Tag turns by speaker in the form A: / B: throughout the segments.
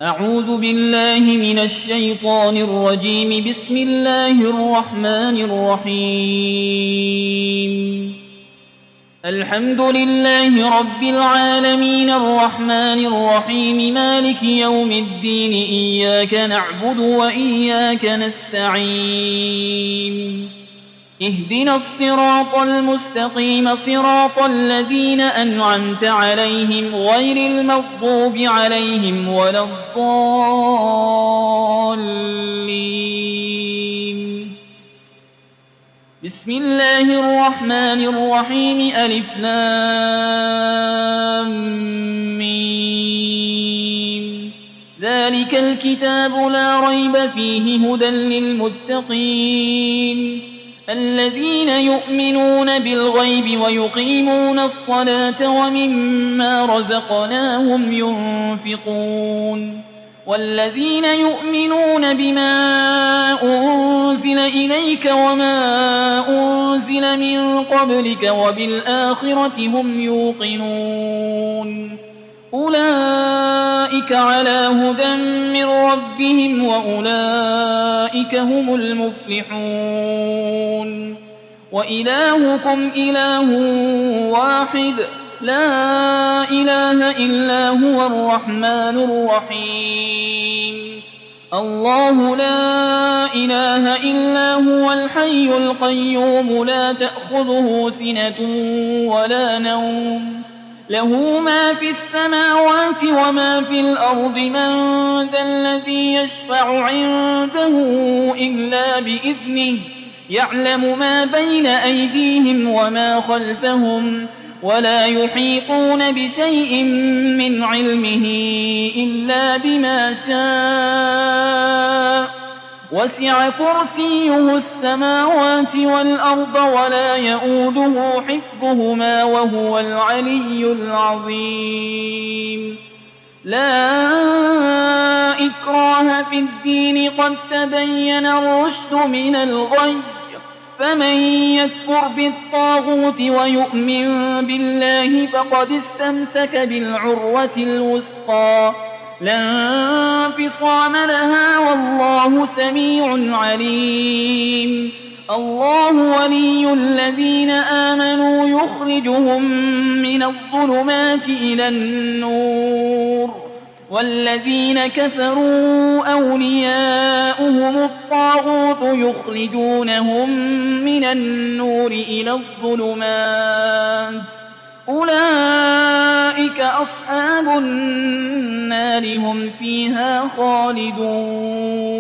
A: أعوذ بالله من الشيطان الرجيم. بسم الله الرحمن الرحيم. الحمد لله رب العالمين الرحمن الرحيم مالك يوم الدين. إياك نعبد وإياك نستعين. اهدنا الصراط المستقيم صراط الذين أنعمت عليهم غير المغضوب عليهم ولا الضالين. بسم الله الرحمن الرحيم. ألف لام ميم. ذلك الكتاب لا ريب فيه هدى للمتقين الذين يؤمنون بالغيب ويقيمون الصلاة ومما رزقناهم ينفقون والذين يؤمنون بما أنزل إليك وما أنزل من قبلك وبالآخرة هم يوقنون أولئك على هدى من ربهم وأولئك هم المفلحون. وإلهكم إله واحد لا إله إلا هو الرحمن الرحيم. الله لا إله إلا هو الحي القيوم لا تأخذه سنة ولا نوم له ما في السماوات وما في الأرض. من ذا الذي يشفع عنده إلا بإذنه يعلم ما بين أيديهم وما خلفهم ولا يحيطون بشيء من علمه إلا بما شاء. وسع كرسيه السماوات والأرض ولا يؤوده حفظهما وهو العلي العظيم. لا إكراه في الدين قد تبين الرشد من الغي. فمن يكفر بالطاغوت ويؤمن بالله فقد استمسك بالعروة الوثقى لا انفصام لها والله سميع عليم. الله ولي الذين آمنوا يخرجهم من الظلمات إلى النور والذين كفروا أولياؤهم الطاغوت يخرجونهم من النور إلى الظلمات أولئك أصحاب النار هم فيها خالدون.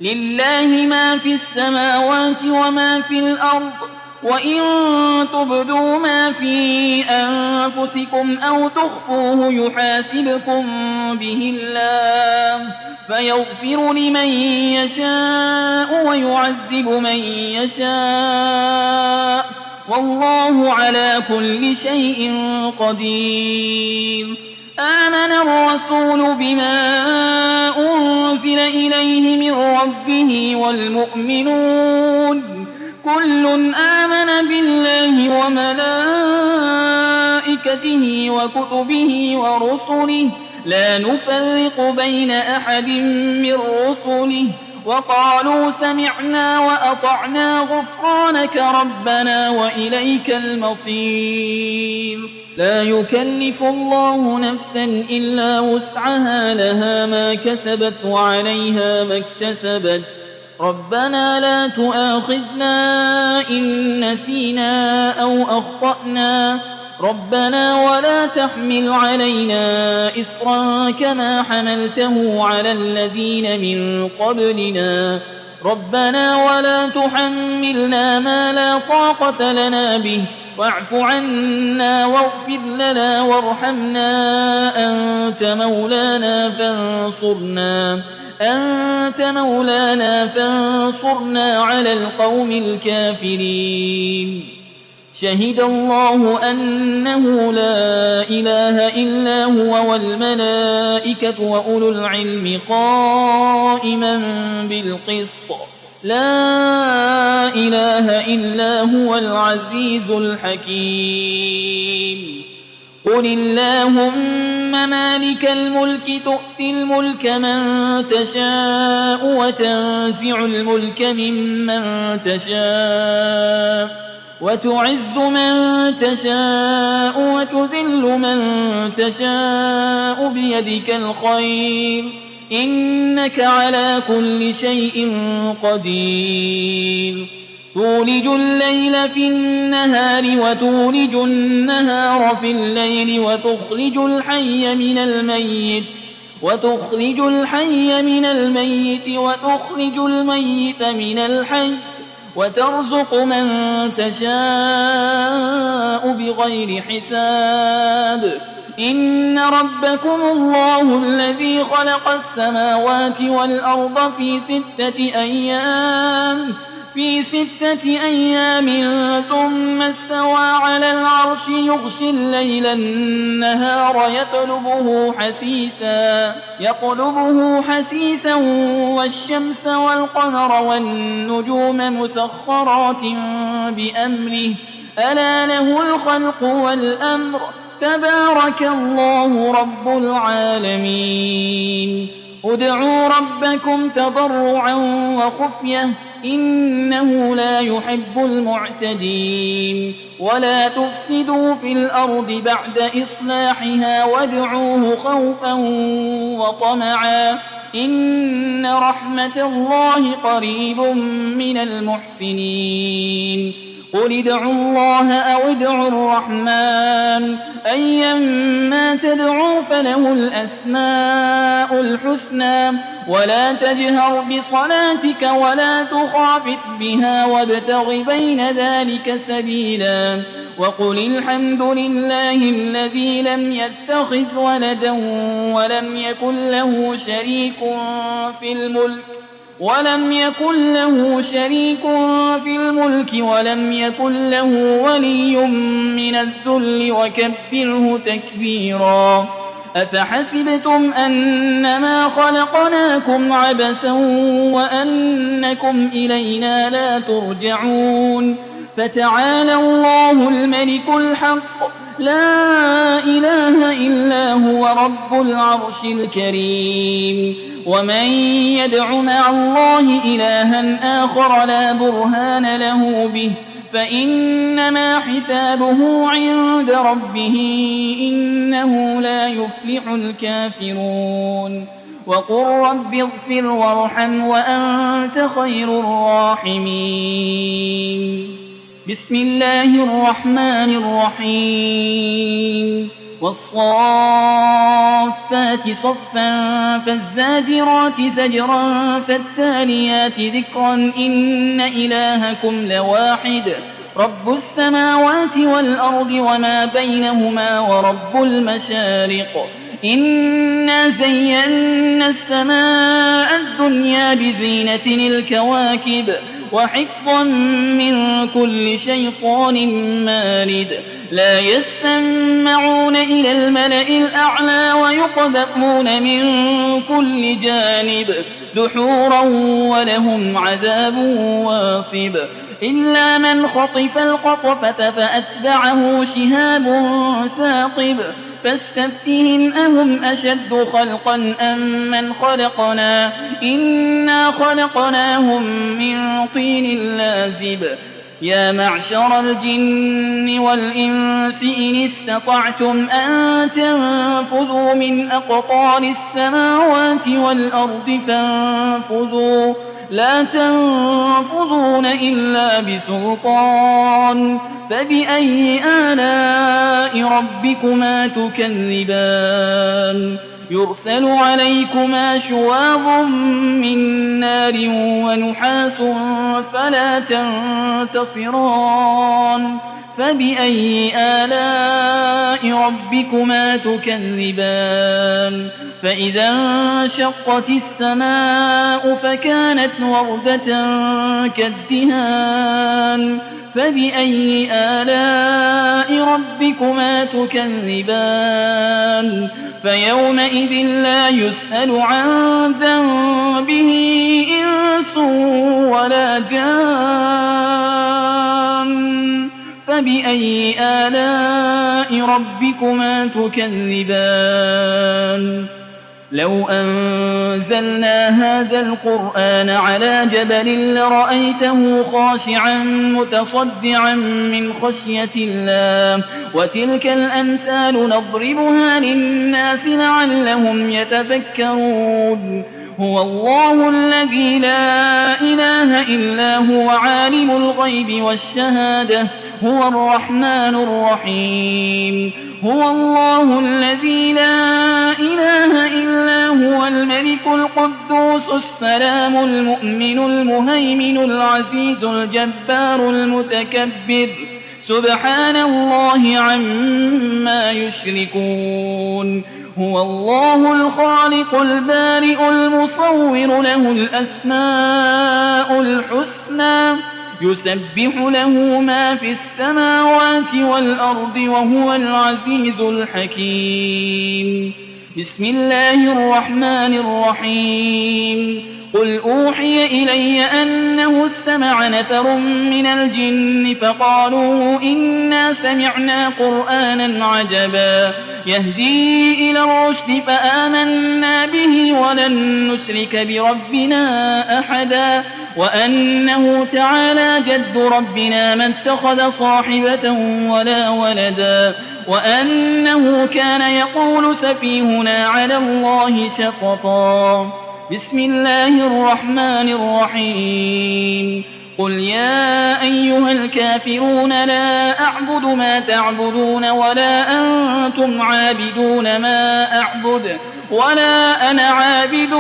A: لله ما في السماوات وما في الأرض وإن تبدوا ما في أنفسكم أو تخفوه يحاسبكم به الله فيغفر لمن يشاء ويعذب من يشاء والله على كل شيء قدير. آمن الرسول بما أنزل إليه من ربه والمؤمنون كل آمن بالله وملائكته وكتبه ورسله لا نفرق بين أحد من رسله وقالوا سمعنا وأطعنا غفرانك ربنا وإليك المصير. لا يكلف الله نفسا إلا وسعها لها ما كسبت وعليها ما اكتسبت. ربنا لا تؤاخذنا إن نسينا أو أخطأنا ربنا ولا تحمل علينا إصرا كما حملته على الذين من قبلنا ربنا ولا تحملنا ما لا طاقة لنا به واعف عنا واغفر لنا وارحمنا أنت مولانا فانصرنا على القوم الكافرين. شهد الله أنه لا إله إلا هو والملائكة وأولو العلم قائما بالقسط لا إله إلا هو العزيز الحكيم. قل اللهم مالك الملك تؤتي الملك من تشاء وتنزع الملك ممن تشاء وتعز من تشاء وتذل من تشاء بيدك الخير إنك على كل شيء قدير تولج الليل في النهار وتولج النهار في الليل وتخرج الحي من الميت وتخرج الميت من الحي وترزق من تشاء بغير حساب إن ربكم الله الذي خلق السماوات والأرض في 6 أيام ثم استوى على العرش يغشي الليل النهار يطلبه حسيسا والشمس والقمر والنجوم مسخرات بأمره ألا له الخلق والأمر تبارك الله رب العالمين ادعوا ربكم تضرعا وخفية إنه لا يحب المعتدين ولا تفسدوا في الأرض بعد إصلاحها وادعوه خوفا وطمعا إن رحمة الله قريب من المحسنين قل ادعوا الله أو ادعوا الرحمن أيما تدعوا فله الأسماء الحسنى ولا تجهر بصلاتك ولا تخافت بها وابتغ بين ذلك سبيلا وقل الحمد لله الذي لم يتخذ ولدا ولم يكن له شريك في الملك ولم يكن له ولي من الذل وكبره تكبيرا أفحسبتم أنما خلقناكم عبثا وأنكم إلينا لا ترجعون فتعالى الله الملك الحق لا إله إلا هو رب العرش الكريم ومن يدع مع الله إلها آخر لا برهان له به فإنما حسابه عند ربه إنه لا يفلح الكافرون وقل رب اغفر وارحم وأنت خير الراحمين بسم الله الرحمن الرحيم والصافات صفا فالزاجرات زجرا فالتاليات ذكرا إن إلهكم لواحد رب السماوات والأرض وما بينهما ورب المشارق إنا زينا السماء الدنيا بزينة الكواكب وحفظا من كل شيطان مارد لا يسمعون إلى الملأ الأعلى ويقذفون من كل جانب دحورا ولهم عذاب واصب إلا من خطف الخطفة فأتبعه شهاب ثاقب فاستفتهم أهم أشد خلقا أم من خلقنا إنا خلقناهم من طين لازب يا معشر الجن والإنس إن استطعتم أن تنفذوا من أقطار السماوات والأرض فانفذوا لا تنفذون إلا بسلطان فبأي آلاء ربكما تكذبان يرسل عليكما شواظ من نار ونحاس فلا تنتصران فبأي آلاء ربكما تكذبان فإذا انشقت السماء فكانت وردة كالدهان فبأي آلاء ربكما تكذبان فيومئذ لا يسأل عن ذنبه إنس ولا جان فبأي آلاء ربكما تكذبان لو أنزلنا هذا القرآن على جبل لرأيته خاشعا متصدعا من خشية الله وتلك الأمثال نضربها للناس لعلهم يتفكرون هو الله الذي لا إله إلا هو عالم الغيب والشهادة هو الرحمن الرحيم هو الله الذي لا إله إلا هو الملك القدوس السلام المؤمن المهيمن العزيز الجبار المتكبر سبحان الله عما يشركون هو الله الخالق البارئ المصور له الأسماء الحسنى يسبح له ما في السماوات والأرض وهو العزيز الحكيم بسم الله الرحمن الرحيم قل أوحي إلي أنه استمع نفر من الجن فقالوا إنا سمعنا قرآنا عجبا يهدي إلى الرشد فآمنا به ولن نشرك بربنا أحدا وأنه تعالى جد ربنا ما اتخذ صاحبة ولا ولدا وأنه كان يقول سفيهنا على الله شططا بسم الله الرحمن الرحيم قل يا أيها الكافرون لا أعبد ما تعبدون ولا أنتم عابدون ما أعبد ولا أنا عابد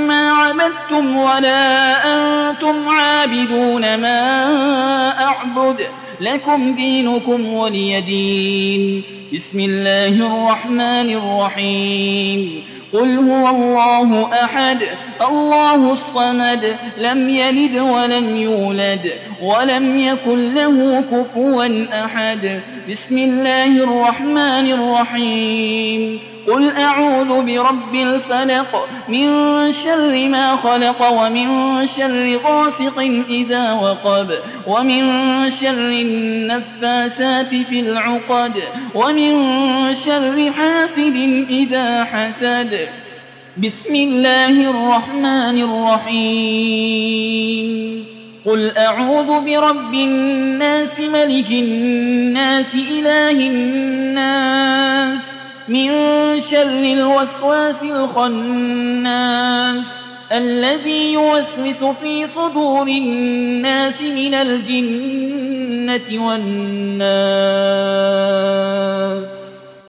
A: ما عبدتم ولا أنتم عابدون ما أعبد لكم دينكم ولي دين بسم الله الرحمن الرحيم قل هو الله أحد الله الصمد لم يلد ولم يولد ولم يكن له كفوا أحد بسم الله الرحمن الرحيم قل أعوذ برب الفلق من شر ما خلق ومن شر غاسق إذا وقب ومن شر النفاسات في العقد ومن شر حاسد إذا حسد بسم الله الرحمن الرحيم قل أعوذ برب الناس ملك الناس إله الناس من شر الوسواس الخناس الذي يوسوس في صدور الناس من الجنة والناس